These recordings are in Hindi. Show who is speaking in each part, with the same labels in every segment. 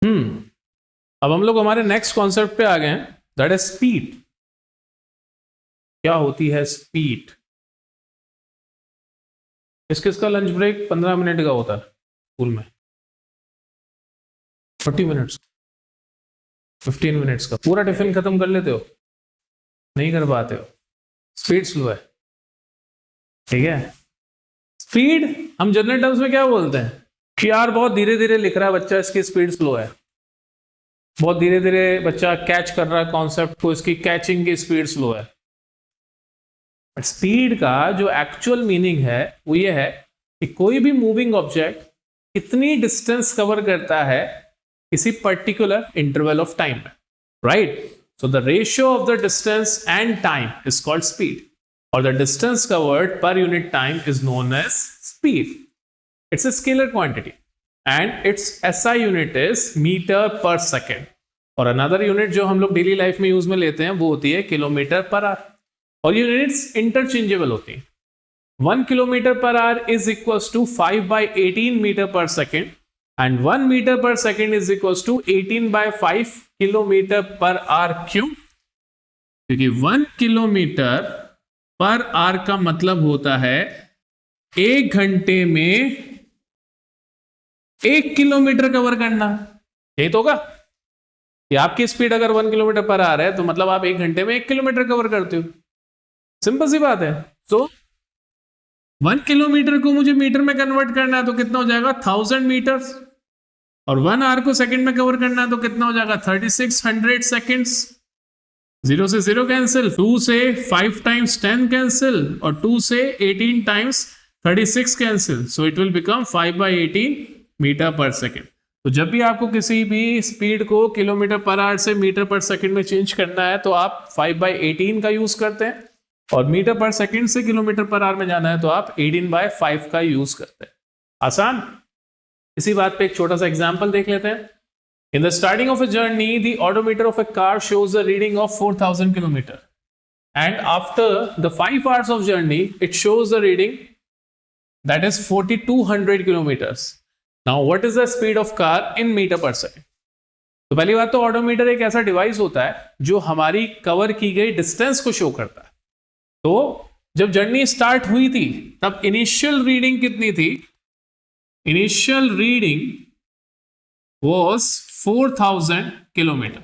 Speaker 1: अब हम लोग हमारे नेक्स्ट कॉन्सेप्ट पे आ गए हैं, दैट इज स्पीड। क्या होती है स्पीड? किसका लंच ब्रेक 15 मिनट का होता है स्कूल में? 40 मिनट्स, 15 मिनट्स का पूरा टिफिन खत्म कर लेते हो? नहीं कर पाते हो, स्पीड स्लो है। ठीक है, स्पीड हम जनरल टर्म्स में क्या बोलते हैं कि यार बहुत धीरे धीरे लिख रहा है बच्चा, इसकी स्पीड स्लो है। बहुत धीरे धीरे बच्चा कैच कर रहा है कॉन्सेप्ट को, इसकी कैचिंग की स्पीड स्लो है। स्पीड का जो एक्चुअल मीनिंग है वो ये है कि कोई भी मूविंग ऑब्जेक्ट कितनी डिस्टेंस कवर करता है किसी पर्टिकुलर इंटरवल ऑफ टाइम में, right? So the ratio of the distance and time is called speed, और the distance covered per unit time is known as speed. It's a scalar quantity and its SI unit is metre per second. और अनदर यूनिट जो हम लोग डेली लाइफ में यूज में लेते हैं वो होती है किलोमीटर पर आवर. और यूनिट्स इंटरचेंजेबल होती हैं. 1 kilometre per hour is equals to 5/18 metre per second and 1 metre per second is equals to 18/5 kilometre per hour. क्यों? क्योंकि 1 किलोमीटर पर आवर का मतलब होता है 1 घंटे में 1 किलोमीटर कवर करना. यही तो होगा कि आपकी स्पीड अगर 1 किलोमीटर पर आवर है तो मतलब आप 1 घंटे में 1 किलोमीटर कवर करते हो. सिंपल सी बात है. तो 1 किलोमीटर को मुझे मीटर में कन्वर्ट करना है तो कितना हो जाएगा 1000 मीटर, और 1 आवर को सेकंड में कवर करना है तो कितना हो जाएगा 3600 सेकंड्स. 0 से 0 कैंसिल, 2 से 5 टाइम्स 10 कैंसिल, और 2 से 18 times 36 cancel. So it will become 5/18 metre per second. तो जब भी आपको किसी भी स्पीड को किलोमीटर पर आवर से मीटर पर सेकेंड में चेंज करना है तो आप 5/18 का यूज करते हैं, और मीटर पर सेकेंड से किलोमीटर पर आवर में जाना है तो आप 18/5 का यूज करते हैं. आसान. इसी बात पे एक छोटा सा एग्जांपल देख लेते हैं. In the starting of a journey, the odometer of a car shows a reading of 4000 kilometer, and after the 5 hours of journey, it shows the reading that is 4200 kilometers. Now, what is the speed of car in meter per second? तो पहली बात तो ऑडोमीटर एक ऐसा डिवाइस होता है जो हमारी कवर की गई डिस्टेंस को शो करता है. तो जब जर्नी स्टार्ट हुई थी तब इनिशियल रीडिंग कितनी थी? Initial reading was 4000 kilometre,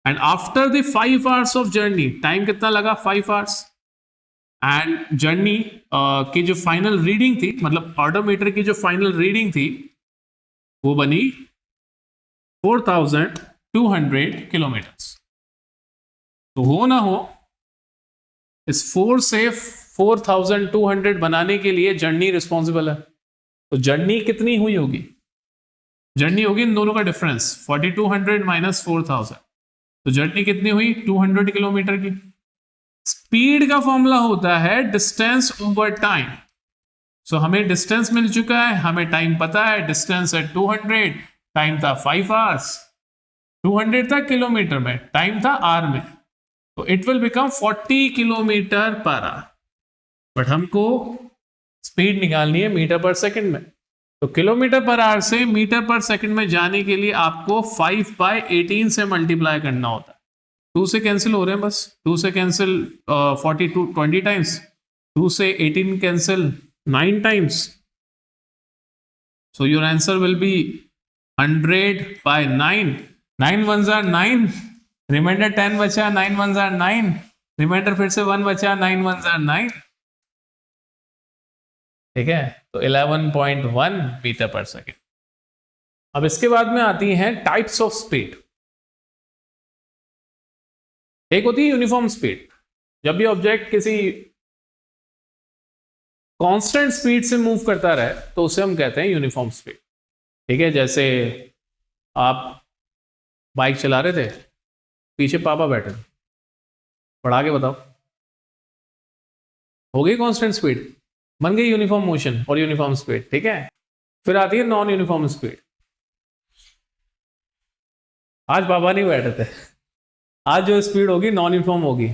Speaker 1: and after the 5 hours of journey time कितना लगा? 5 hours. एंड जर्नी की जो फाइनल रीडिंग थी, मतलब ऑडोमीटर की जो फाइनल रीडिंग थी वो बनी 4200 किलोमीटर. तो हो ना हो, इस 4 से 4200 बनाने के लिए जर्नी रिस्पॉन्सिबल है. तो जर्नी कितनी हुई होगी? जर्नी होगी इन दोनों का डिफरेंस, 4200 माइनस 4000. तो जर्नी कितनी हुई? 200 किलोमीटर की. स्पीड का फॉर्मूला होता है डिस्टेंस ओवर टाइम. सो हमें डिस्टेंस मिल चुका है, हमें टाइम पता है. डिस्टेंस है 200, टाइम था 5 hours. 200 था किलोमीटर में, टाइम था आवर में. तो it will become 40 kilometre per our. But हमको स्पीड निकालनी है मीटर पर सेकेंड में. तो किलोमीटर पर आवर से मीटर पर सेकंड में जाने के लिए आपको 5/18 से मल्टीप्लाई करना होता है. 2 से कैंसिल हो रहे हैं बस. 2 से कैंसिल 42 20 टाइम्स, 2 से 18 cancel 9 times. So your answer will be 100/9. 9 1s are 9, reminder 10 बचा, 9 1s are 9, रिमाइंडर फिर से 1 बचा, 9 1s are 9. ठीक है, तो 11.1 मीटर पर सेकेंड. अब इसके बाद में आती हैं टाइप्स ऑफ स्पीड. एक होती है यूनिफॉर्म स्पीड. जब भी ऑब्जेक्ट किसी कांस्टेंट स्पीड से मूव करता रहे तो उसे हम कहते हैं यूनिफॉर्म स्पीड. ठीक है, जैसे आप बाइक चला रहे थे, पीछे पापा बैठे, पढ़ा के बताओ, हो गई कांस्टेंट स्पीड, बन गई यूनिफॉर्म मोशन और यूनिफॉर्म स्पीड. ठीक है, फिर आती है नॉन यूनिफॉर्म स्पीड. आज पापा नहीं बैठे थे, आज जो स्पीड होगी नॉन यूनिफॉर्म होगी.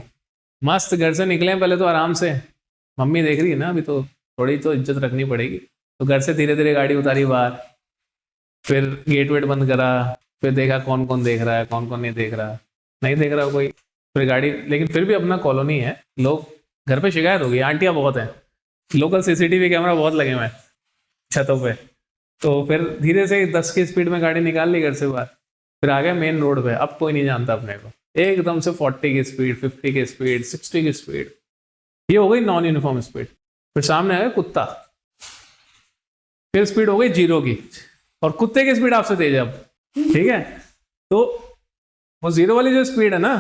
Speaker 1: मस्त घर से निकले पहले तो आराम से, मम्मी देख रही है ना, अभी तो थोड़ी तो इज्जत रखनी पड़ेगी. तो घर से धीरे धीरे गाड़ी उतारी बाहर, फिर गेट वेट बंद करा, फिर देखा कौन कौन देख रहा है, कौन कौन नहीं देख रहा, नहीं देख रहा कोई, फिर गाड़ी, लेकिन फिर भी अपना कॉलोनी है, लोग घर पे शिकायत हो गई, आंटियां बहुत हैं, लोकल सीसीटीवी कैमरा बहुत लगे हुए हैं छतों पे, तो फिर धीरे से 10 की स्पीड में गाड़ी निकाल ली घर से बाहर, फिर आ गए मेन रोड पे, अब कोई नहीं जानता अपने को, एकदम से 40 की स्पीड, 50 की स्पीड, 60 की स्पीड, ये हो गई नॉन यूनिफॉर्म स्पीड। फिर सामने आया कुत्ता, फिर स्पीड हो गई 0 की, और कुत्ते की स्पीड आपसे तेज है अब, ठीक है। तो वो 0 वाली जो स्पीड है ना,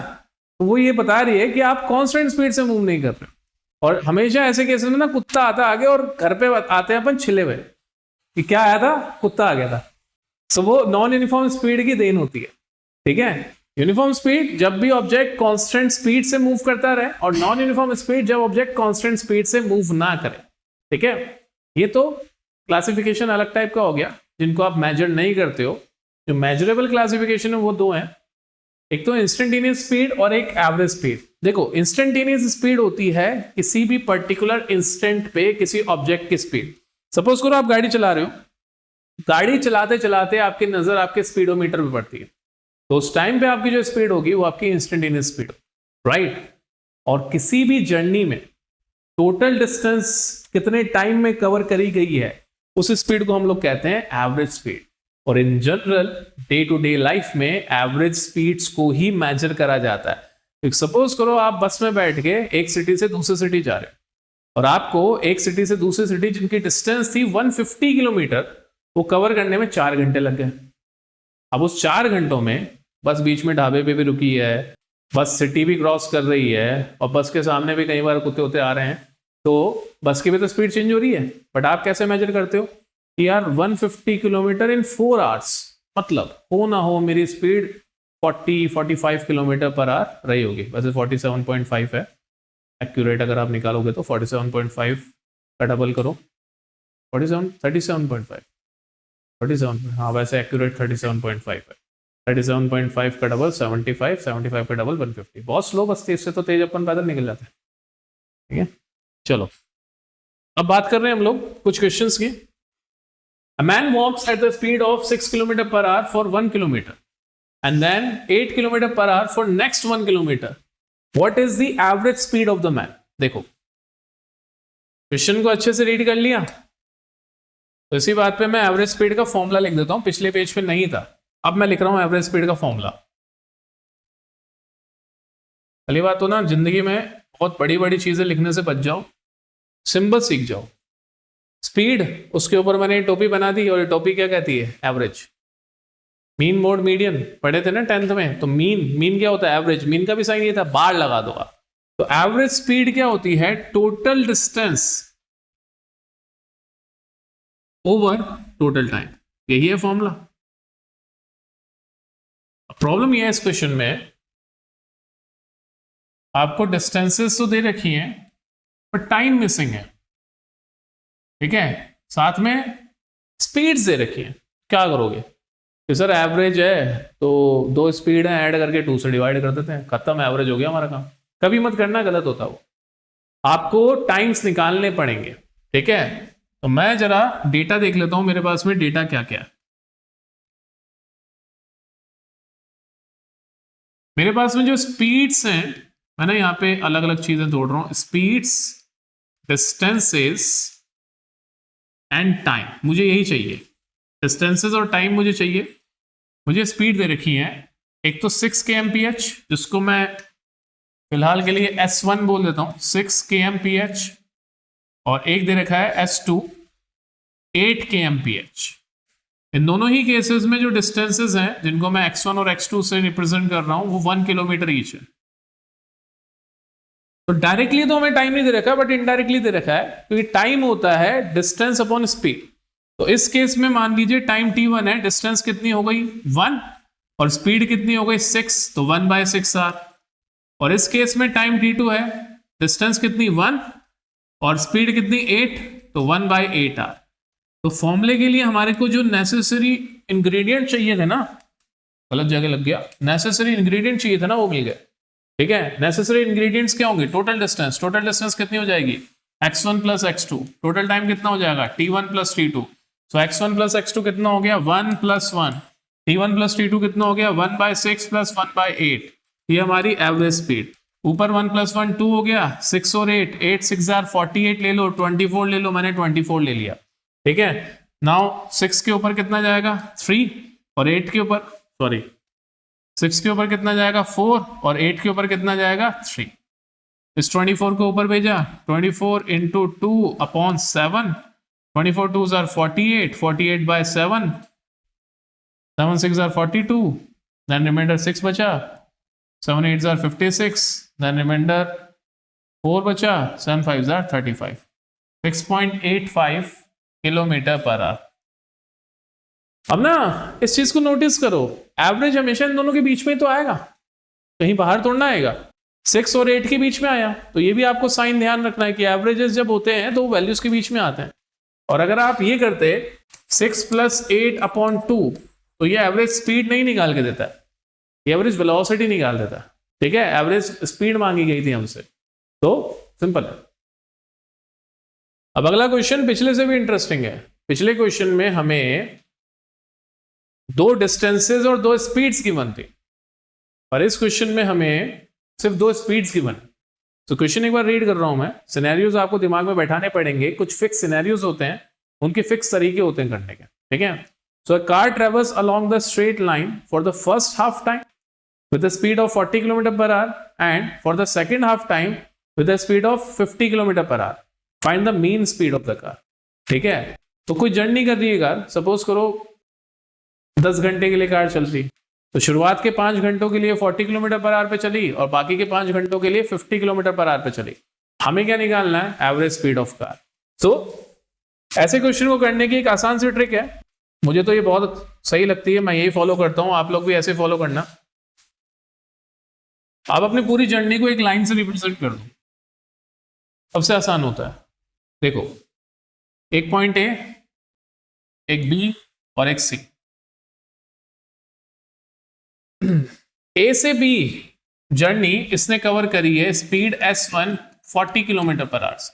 Speaker 1: तो वो ये बता रही है कि आप कांस्टेंट स्पीड से मूव नहीं कर रहे। और हमेशा ऐसे केसेस में ना कुत्ता आता आगे और घर पे आते हैं अपन छिले हुए कि क्या आया था, कुत्ता आ गया था। तो वो नॉन यूनिफॉर्म स्पीड की देन होती है, ठीक है। यूनिफॉर्म स्पीड जब भी ऑब्जेक्ट कांस्टेंट स्पीड से मूव करता रहे, और नॉन यूनिफॉर्म स्पीड जब ऑब्जेक्ट कांस्टेंट स्पीड से मूव ना करे, ठीक है। ये तो क्लासिफिकेशन अलग टाइप का हो गया, जिनको आप मेजर नहीं करते हो। जो मेजरेबल क्लासिफिकेशन है वो दो हैं, एक तो इंस्टेंटेनियस स्पीड और एक एवरेज स्पीड। देखो, इंस्टेंटेनियस स्पीड होती है किसी भी पर्टिकुलर इंस्टेंट पे किसी ऑब्जेक्ट की स्पीड। सपोज करो आप गाड़ी चला रहे हो, गाड़ी चलाते चलाते आपकी नजर आपके स्पीडोमीटर पे पड़ती है, तो उस टाइम पे आपकी जो स्पीड होगी वो आपकी इंस्टेंटेनियस स्पीड, राइट। और किसी भी जर्नी में टोटल डिस्टेंस कितने टाइम में कवर करी गई है, उस स्पीड को हम लोग कहते हैं एवरेज स्पीड। और in general day to day life में एवरेज स्पीड्स को ही मेजर करा जाता है। सपोज करो आप बस में बैठ के एक सिटी से दूसरी सिटी जा रहे हो, और आपको एक सिटी से दूसरी सिटी जिनकी डिस्टेंस थी 150 किलोमीटर, वो कवर करने में 4 घंटे लग गए। अब उस 4 घंटों में बस बीच में ढाबे पे भी रुकी है, बस सिटी भी क्रॉस कर रही है, और बस के सामने भी कई बार कुत्ते होते आ रहे हैं, तो बस की भी तो स्पीड चेंज हो रही है। बट आप कैसे मेजर करते हो कि यार 150 किलोमीटर इन 4 आवर्स, मतलब हो ना हो मेरी स्पीड 40-45 किलोमीटर पर आवर रही होगी। वैसे 47.5 है एक्यूरेट, अगर आप निकालोगे तो 47.5 का डबल करो, 37, हाँ वैसे एक्यूरेट 37.5 है। 37.5 का डबल 75, 75 का डबल 150। बहुत स्लो बसती है, इससे तो तेज अपन पैदल निकल जाते हैं, ठीक है। चलो अब बात कर रहे हैं हम लोग कुछ क्वेश्चंस की। A man walks at the speed of 6 km per hour for 1 kilometer and then 8 km per hour for next 1 kilometer. What is the average speed of the man? देखो क्वेश्चन को अच्छे से रीड कर लिया, तो इसी बात पे मैं एवरेज स्पीड का फॉर्मूला लिख देता हूं, पिछले पेज पे नहीं था, अब मैं लिख रहा हूं एवरेज स्पीड का फॉर्मूला। पहली बात तो ना, जिंदगी में बहुत बड़ी बड़ी चीजें लिखने से बच जाओ, सिंबल सीख जाओ। स्पीड, उसके ऊपर मैंने टोपी बना दी, और ये टोपी क्या कहती है, एवरेज। मीन मोड मीडियन पढ़े थे ना 10th में, तो मीन क्या होता है, एवरेज। मीन का भी साइन ये था, बार लगा दो आप। तो एवरेज स्पीड क्या होती है, total distance over total time, यही है फॉर्मूला। प्रॉब्लम यह है इस क्वेश्चन में, आपको डिस्टेंसेस तो दे रखी हैं पर टाइम मिसिंग है, ठीक है। साथ में स्पीड्स दे रखी हैं, क्या करोगे कि सर एवरेज है तो 2 स्पीड है, ऐड करके 2 से डिवाइड कर देते हैं, खत्म, एवरेज हो गया हमारा काम। कभी मत करना, गलत होता वो, आपको टाइम्स निकालने पड़ेंगे, ठीक है। तो मैं जरा डेटा देख लेता हूं, मेरे पास में डेटा क्या क्या है। मेरे पास में जो स्पीड्स हैं, मैं ना यहाँ पे अलग अलग चीजें तोड़ रहा हूं, स्पीड्स, डिस्टेंसेस एंड टाइम, मुझे यही चाहिए, डिस्टेंसेस और टाइम मुझे चाहिए। मुझे स्पीड दे रखी है, एक तो 6 kmph, जिसको मैं फिलहाल के लिए S1 बोल देता हूं, 6 kmph, और एक दे रखा है S2 8 kmph। इन दोनों ही केसेस में जो डिस्टेंसेस हैं, जिनको मैं x1 और x2 से रिप्रेजेंट कर रहा हूं, वो 1 किलोमीटर ईच है। तो डायरेक्टली तो हमें टाइम नहीं दे रखा, बट इनडायरेक्टली दे रखा है, क्योंकि टाइम होता है डिस्टेंस अपॉन स्पीड। तो इस केस में मान लीजिए टाइम t1 है, डिस्टेंस कितनी हो गई 1, और स्पीड कितनी हो गई 6, तो 1/6r। और इस केस में टाइम t2 है, डिस्टेंस कितनी 1 और स्पीड कितनी 8, तो 1/8r। तो फॉर्मूले के लिए हमारे को जो नेसेसरी इंग्रेडिएंट चाहिए थे ना, गलत जगह लग गया, नेसेसरी इंग्रेडिएंट चाहिए था ना, वो मिल गए, ठीक है। नेसेसरी इंग्रेडिएंट्स क्या होंगे, टोटल डिस्टेंस, टोटल डिस्टेंस कितनी हो जाएगी x1 plus x2, total time कितना हो जाएगा t1 प्लस t2। सो x1 प्लस x2 कितना हो गया 1 + 1, T1 प्लस T2 कितना हो गया 1/6 प्लस 1/8, ये हमारी एवरेज स्पीड। ऊपर 1 + 1 2 हो गया, 6 और 8, 8 6 48 ले लो, 24 ले लो, मैंने 24 ले लिया, ठीक है। नाउ 6 के ऊपर कितना जाएगा 3, और 8 के ऊपर, सॉरी 6 के ऊपर कितना जाएगा 4, और 8 के ऊपर कितना जाएगा 3। इस 24 को ऊपर भेजा, 24 into 2/7, 24 2s are 48, 48/7, 7 6 are 42, then remainder 6 बचा, 7 8s are 56, then remainder 4 बचा, 7 5s are 35, 6.85 kilometre per our. अब ना इस चीज को नोटिस करो, एवरेज हमेशा इन दोनों के बीच में ही तो आएगा, कहीं बाहर तोड़ना आएगा। 6 और 8 के बीच में आया, तो ये भी आपको साइन ध्यान रखना है कि एवरेजेस जब होते हैं तो वैल्यूज के बीच में आते हैं। और अगर आप ये करते 6 + 8/2, तो ये एवरेज स्पीड नहीं निकाल के देता है, ये एवरेज वेलोसिटी निकाल देता है, ठीक है। एवरेज स्पीड मांगी गई थी हमसे, तो सिंपल है। अब अगला क्वेश्चन पिछले से भी इंटरेस्टिंग है। पिछले क्वेश्चन में हमें 2 डिस्टेंसेस और 2 स्पीड्स गिवन थी, और इस क्वेश्चन में हमें सिर्फ 2 स्पीड्स गिवन। तो क्वेश्चन एक बार रीड कर रहा हूं मैं, सिनेरियोज आपको दिमाग में बैठाने पड़ेंगे, कुछ फिक्स सिनेरियोज होते हैं, उनके फिक्स तरीके होते हैं करने के, ठीक है। So a car travels along the straight line for the first half time with a speed of 40 km/h and for the second half time with a speed of 50 km/h. Find the mean speed of the car. ठीक है, तो कोई जर्नी कर रही है कार, सपोज करो 10 घंटे के लिए कार चल रही, तो शुरुआत के 5 घंटों के लिए 40 km/h पे चली और बाकी के 5 घंटों के लिए 50 km/h पे चली। हमें क्या निकालना है, एवरेज स्पीड ऑफ कार। सो ऐसे क्वेश्चन को करने की एक आसान सी ट्रिक है, मुझे तो ये बहुत सही लगती है, मैं यही फॉलो करता हूं, आप लोग भी ऐसे फॉलो करना। आप अपनी पूरी जर्नी को एक लाइन से रिप्रेजेंट कर दो, सबसे आसान होता है। देखो, एक पॉइंट ए, एक बी और एक सी। ए से बी जर्नी इसने कवर करी है स्पीड S1 40 km/h से,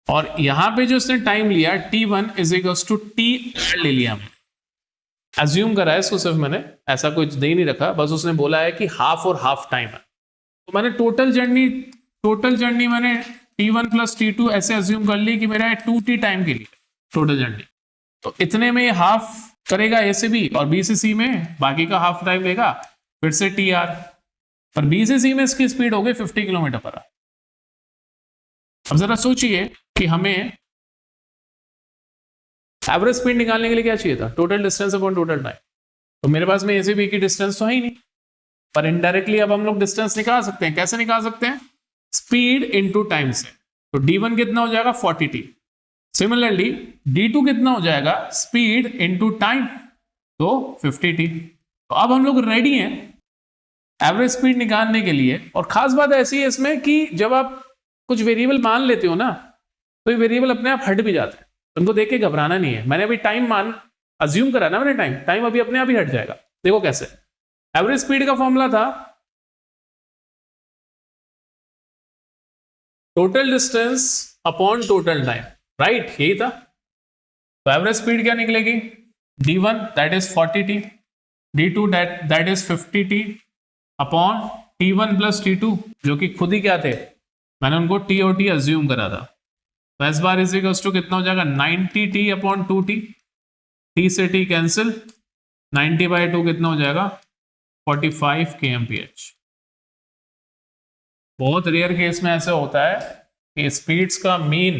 Speaker 1: और यहां पे जो इसने टाइम लिया T1 = T ले लिया, हमने एज्यूम करा है इसको, सिर्फ मैंने ऐसा कुछ दे नहीं रखा, बस उसने बोला है कि हाफ और हाफ टाइम है, तो मैंने टोटल जर्नी मैंने T1 + T2 ऐसे एज्यूम कर ली कि मेरा 2T टाइम के लिए टोटल जर्नी, तो इतने में हाफ करेगा ए से बी, और बी से सी में बाकी का हाफ टाइम लेगा, फिर से TR, और बी से सी में इसकी स्पीड हो गई 50 km/h। अब जरा सोचिए कि हमें एवरेज स्पीड निकालने के लिए क्या चाहिए था, total distance upon total time. तो मेरे पास में ए से बी की डिस्टेंस तो है ही नहीं, पर इनडायरेक्टली अब हम लोग डिस्टेंस निकाल सकते हैं। कैसे निकाल सकते हैं, स्पीड इनटू टाइम से। तो D1 कितना हो जाएगा 40T, सिमिलरली D2 कितना हो जाएगा स्पीड इनटू टाइम, तो 50T। तो अब हम लोग रेडी हैं एवरेज स्पीड निकालने के लिए। और खास बात ऐसी है इसमें कि जब आप कुछ वेरिएबल मान लेते हो ना, तो ये वेरिएबल अपने आप हट भी जाते हैं, उनको देख के घबराना नहीं है। मैंने अभी टाइम अज्यूम करा ना, मैंने टाइम अभी अपने आप ही हट जाएगा। देखो कैसे, एवरेज स्पीड का फॉर्मूला था total distance upon total time, right, यही था। तो एवरेज स्पीड क्या निकलेगी, D1 that is 40T, D2 that is 50T upon T1 + T2 जो कि खुद ही क्या थे, मैंने उनको T और T अज्यूम करा था। तो S bar is equals to कितना हो जाएगा 90T अपॉन 2T, T से T कैंसिल, 90/2 कितना हो जाएगा 45 kmph। बहुत रेयर केस में ऐसे होता है कि स्पीड्स का मीन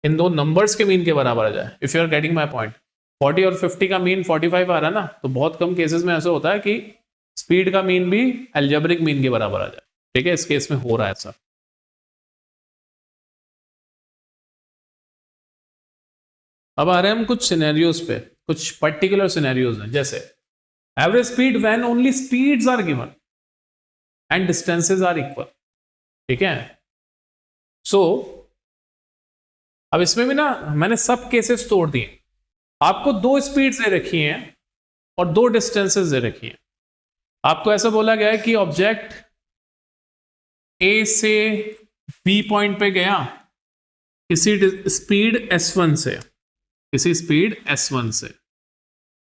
Speaker 1: इन दो नंबर्स के मीन के बराबर आ जाए। If you are getting my point, 40 और 50 का मीन 45 आ रहा है ना, तो बहुत कम केसेस में ऐसे होता है कि स्पीड का मीन भी अलजेब्रिक मीन के बराबर आ जाए, ठीक है। इस केस में हो रहा है ऐसा। अब आ रहे हैं हम कुछ सिनेरियोज पे, कुछ पर्टिकुलर सिनेरियोज हैं, जैसे average speed when only speeds are given and distances are equal, ठीक है। सो अब इसमें भी ना मैंने सब केसेस तोड़ दिए। आपको 2 स्पीड्स दे रखी हैं और 2 डिस्टेंसेस दे रखी हैं। आपको ऐसा बोला गया है कि ऑब्जेक्ट ए से बी पॉइंट पे गया किसी स्पीड S1 से, किसी स्पीड S1 से,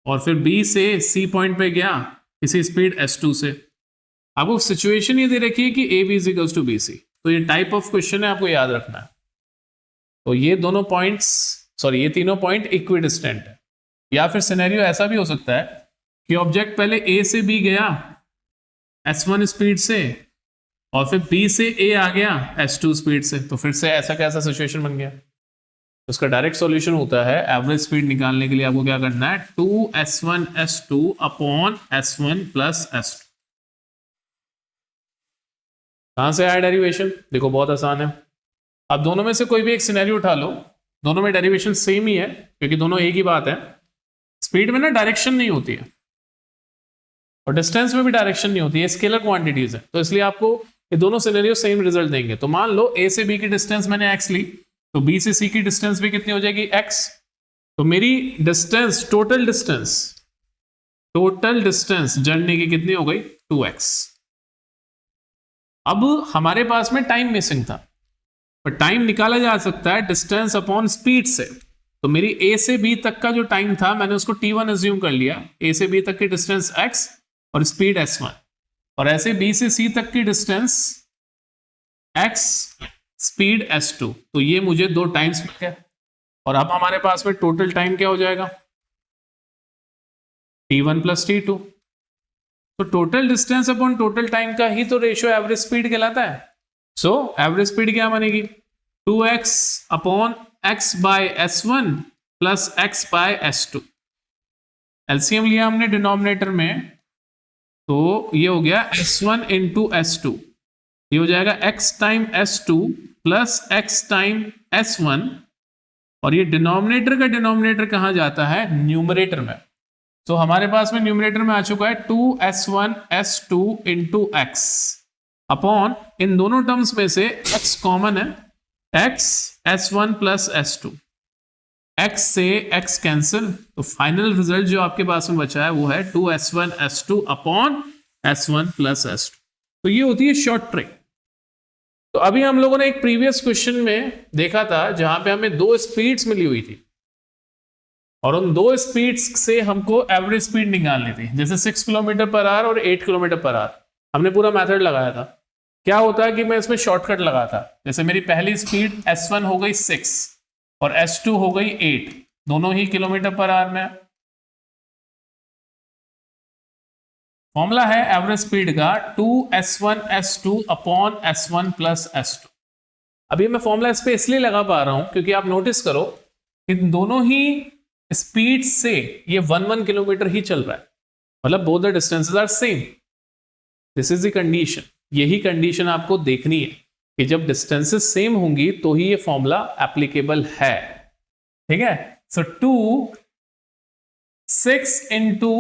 Speaker 1: और फिर बी से सी पॉइंट पे गया इसी स्पीड s2 से। आपको सिचुएशन ये दे रखी है कि A B is equals to B C, तो ये टाइप ऑफ क्वेश्चन है, आपको याद रखना है। तो ये दोनों पॉइंट्स, सॉरी ये तीनों पॉइंट इक्विडिस्टेंट है। या फिर सिनेरियो ऐसा भी हो सकता है कि ऑब्जेक्ट पहले ए से बी गया s1 स्पीड से, और फिर बी से ए आ गया s2 स्पीड से, तो फिर से ऐसा कैसा सिचुएशन बन गया। तो उसका डायरेक्ट सॉल्यूशन होता है एवरेज स्पीड निकालने के लिए आपको क्या करना है, 2s1 s2 upon s1 plus s2। कहां से आया डेरिवेशन, देखो बहुत आसान है। अब दोनों में से कोई भी एक सिनेरियो उठा लो, दोनों में डेरिवेशन सेम ही है क्योंकि दोनों एक ही बात है। स्पीड में ना डायरेक्शन नहीं होती है और डिस्टेंस में भी डायरेक्शन नहीं होती है, स्केलर क्वांटिटीज है, तो इसलिए आपको ये दोनों सिनेरियो सेम रिजल्ट देंगे। तो मान लो ए से बी की डिस्टेंस मैंने x ली, तो बी से सी की डिस्टेंस भी कितनी हो जाएगी x। तो मेरी डिस्टेंस, टोटल डिस्टेंस जर्नी की कितनी हो गई, 2x। अब हमारे पास में टाइम मिसिंग था, पर टाइम निकाला जा सकता है डिस्टेंस अपॉन स्पीड से। तो मेरी ए से बी तक का जो टाइम था मैंने उसको t1 एज्यूम कर लिया, ए से बी तक की डिस्टेंस x और स्पीड s1, और ऐसे बी से सी तक की डिस्टेंस x स्पीड s2। तो ये मुझे दो टाइम्स मिल गया, और अब हमारे पास में टोटल टाइम क्या हो जाएगा, t1 प्लस t2। तो total distance upon total time का ही तो रेशियो एवरेज स्पीड कहलाता है। सो एवरेज स्पीड क्या बनेगी, 2x upon x by s1 plus x by s2। LCM लिया हमने डिनोमिनेटर में, तो ये हो गया s1 इंटू s2, ये हो जाएगा x time s2 plus x time s1, और ये डिनोमिनेटर का डिनोमिनेटर कहां जाता है, न्यूमरेटर में। तो हमारे पास में न्यूमरेटर में आ चुका है 2s1 s2 into x upon, इन दोनों टर्म्स में से x कॉमन है, x s1 plus s2, x से x कैंसिल, तो फाइनल रिजल्ट जो आपके पास में बचा है वो है 2s1 s2 upon s1 plus s2। तो ये होती है शॉर्ट ट्रिक। तो अभी हम लोगों ने एक प्रीवियस क्वेश्चन में देखा था जहां पे हमें दो स्पीड्स मिली हुई थी, और उन दो स्पीड्स से हमको एवरेज स्पीड निकालनी थी, जैसे 6 किलोमीटर पर आवर और 8 किलोमीटर पर आवर। हमने पूरा मेथड लगाया था। क्या होता है कि मैं इसमें शॉर्टकट लगा था, जैसे मेरी पहली स्पीड s1 हो गई 6 और s2 हो गई 8, दोनों ही किलोमीटर पर आवर में। फॉर्मूला है एवरेज स्पीड का 2s1 s2 upon s1 plus s2। अभी मैं फॉर्मूला इस पे इसलिए लगा पा रहा हूं क्योंकि आप नोटिस करो इन दोनों ही स्पीड से ये 1 किलोमीटर ही चल रहा है, मतलब both the distances are same. This is the condition, यही कंडीशन आपको देखनी है कि जब डिस्टेंसेस सेम होंगी तो ही ये फॉर्मूला एप्लीकेबल है। ठीक है, सो 6 इंटू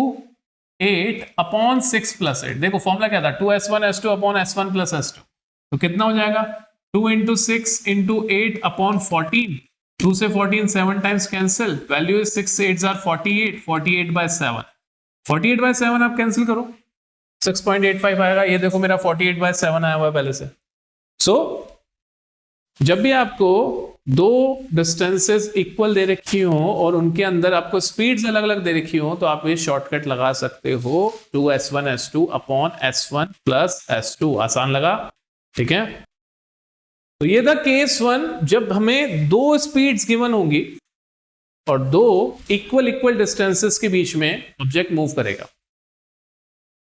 Speaker 1: 8 अपॉन 6 प्लस 8, देखो फॉर्मूला क्या था, 2s1 s2 upon s1 plus s2, तो कितना हो जाएगा 2 इंटू 6 इंटू 8 अपॉन 14, 2 से 14 7 टाइम्स कैंसिल, वैल्यू इज 6 से 8 आर 48, 48 बाय 7, 48 बाय 7 आप कैंसिल करो 6.85 आएगा। ये देखो मेरा 48 बाय 7 आया हुआ है पहले से। सो जब भी आपको दो डिस्टेंसेस इक्वल दे रखी हो और उनके अंदर आपको स्पीड्स अलग अलग दे रखी हो, तो आप ये शॉर्टकट लगा सकते हो 2s1 s2 upon s1 plus s2। आसान लगा, ठीक है। तो ये था केस 1, जब हमें दो स्पीड्स गिवन होंगी और दो इक्वल डिस्टेंसेस के बीच में ऑब्जेक्ट मूव करेगा।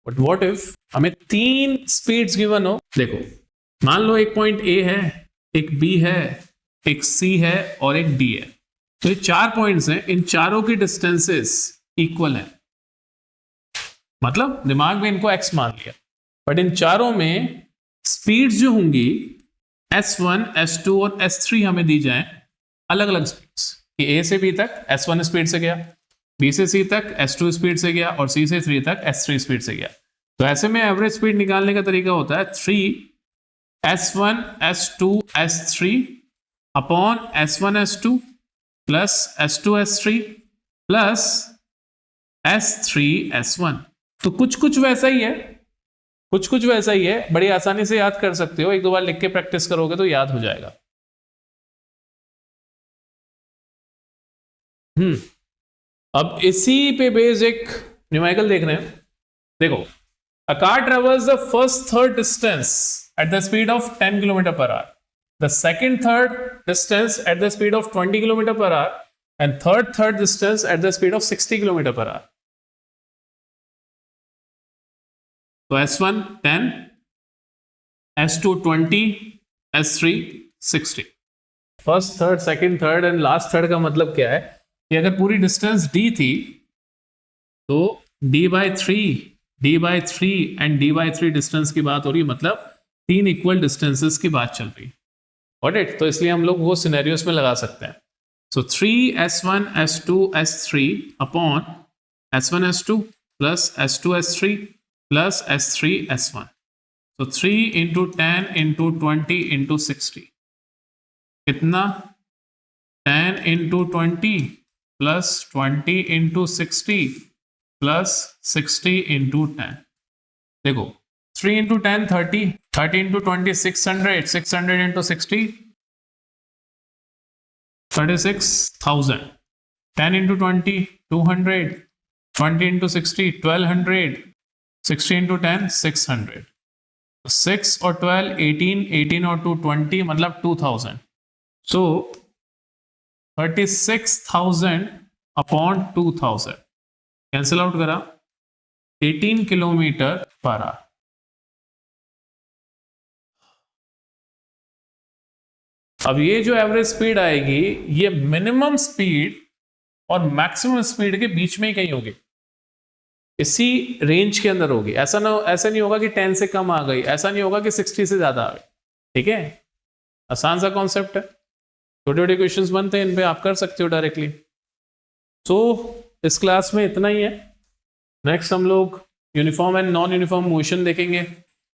Speaker 1: बट व्हाट इफ हमें 3 स्पीड्स गिवन हो। देखो मान लो एक पॉइंट A है, एक B है, एक C है और एक D है। तो ये 4 पॉइंट्स हैं, इन चारों की डिस्टेंसेस इक्वल हैं, मतलब दिमाग में इनको x मान लिया। बट इन चारों में स्पीड्स जो होंगी s1, s2 और s3 हमें दी जाए अलग अलग स्पीड्स, कि A से B तक s1 स्पीड से गया, B से C तक s2 स्पीड से गया और C से 3 तक s3 स्पीड से गया। तो ऐसे में एवरेज स्पीड निकालने का तरीका होता है 3s1 s2 s3 upon s1 s2 plus s2 s3 plus s3 s1। तो कुछ वैसा ही है, कुछ वैसा ही है, बड़ी आसानी से याद कर सकते हो, एक दो बार लिख के प्रैक्टिस करोगे तो याद हो जाएगा। अब इसी पे बेस्ड एक न्यूमेरिकल देख रहे हैं। देखो, अ car travels the first third distance at the speed of 10 kilometre per our, the second third distance at the speed of 20 kilometre per our and third distance at the speed of 60 kilometre per our. तो S1 10, S2 20, S3 60। First third second third and last third का मतलब क्या है कि अगर पूरी डिस्टेंस d थी तो d/3 एंड d/3 डिस्टेंस की बात हो रही है, मतलब 3 इक्वल डिस्टेंसेस की बात चल रही है। Got it? तो इसलिए हम लोग वो सिनेरियोस में लगा सकते हैं। सो 3s1 s2 s3 upon s1 s2 plus s2 s3 plus s3 s1। so 3 into 10 into 20 into 60 कितना? 10 into 20 plus 20 into 60 plus 60 into 10। देखो 3 into 10 30, 30 into 20 600, 600 into 60 36,000, 10 into 20 200, 20 into 60 1200, 60 into 10 600, 6 और 12 18, 18 और 2 20 मतलब 2000। सो 36,000 अपॉन 2000 कैंसिल आउट करा, 18 किलोमीटर पर आवर। अब ये जो एवरेज स्पीड आएगी ये मिनिमम स्पीड और मैक्सिमम स्पीड के बीच में ही कहीं होगी, इसी रेंज के अंदर होगी। ऐसा नहीं होगा कि 10 से कम आ गई, ऐसा नहीं होगा कि 60 से ज्यादा आ गई। ठीक है, आसान सा कॉन्सेप्ट है, छोटे छोटे क्वेश्चंस बनते हैं, इन पे आप कर सकते हो डायरेक्टली। सो इस क्लास में इतना ही है। नेक्स्ट हम लोग uniform and non uniform motion देखेंगे।